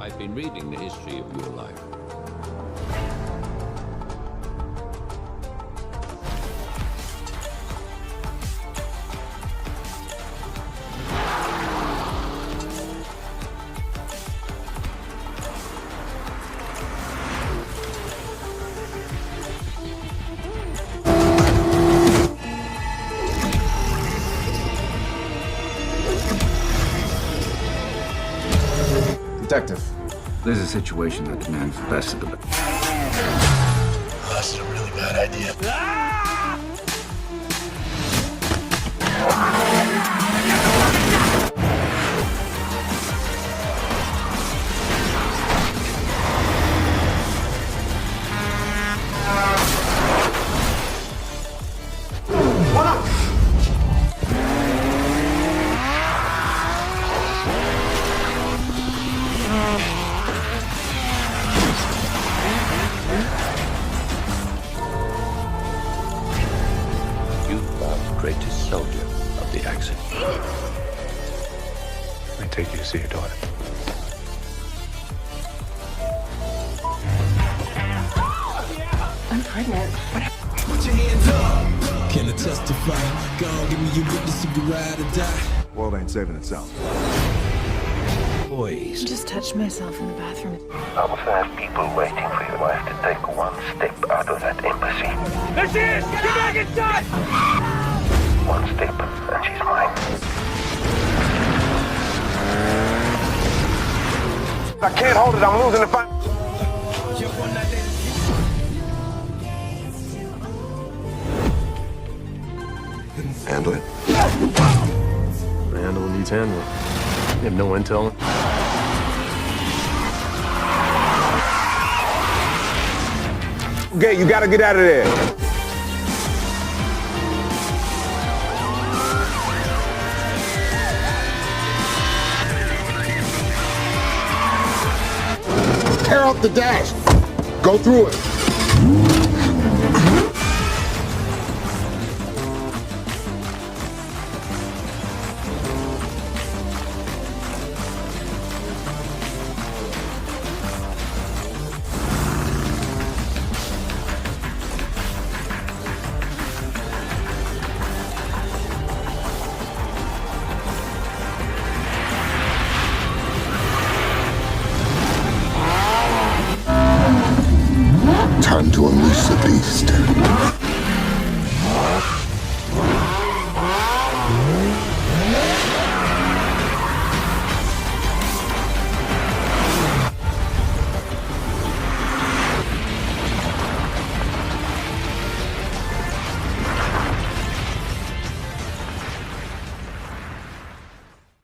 I've been reading the history of your life. Detective. There's a situation that demands the best of the best. That's a really bad idea. You are the greatest soldier of the Axis. Let me take you to see your daughter. I'm pregnant. Put your hands up. Can I testify? Go on, give me your witness if you ride or die. World ain't saving itself. Boys. I just touched myself in the bathroom. I will have people waiting for your wife to take one step out of that embassy. There she is! Get back inside! One step, and she's mine. I can't hold it. I'm losing the fight. Handle it. Handle needs handling. You have no intel. Okay, you gotta get out of there. Tear up the dash. Go through it. Time to unleash the beast.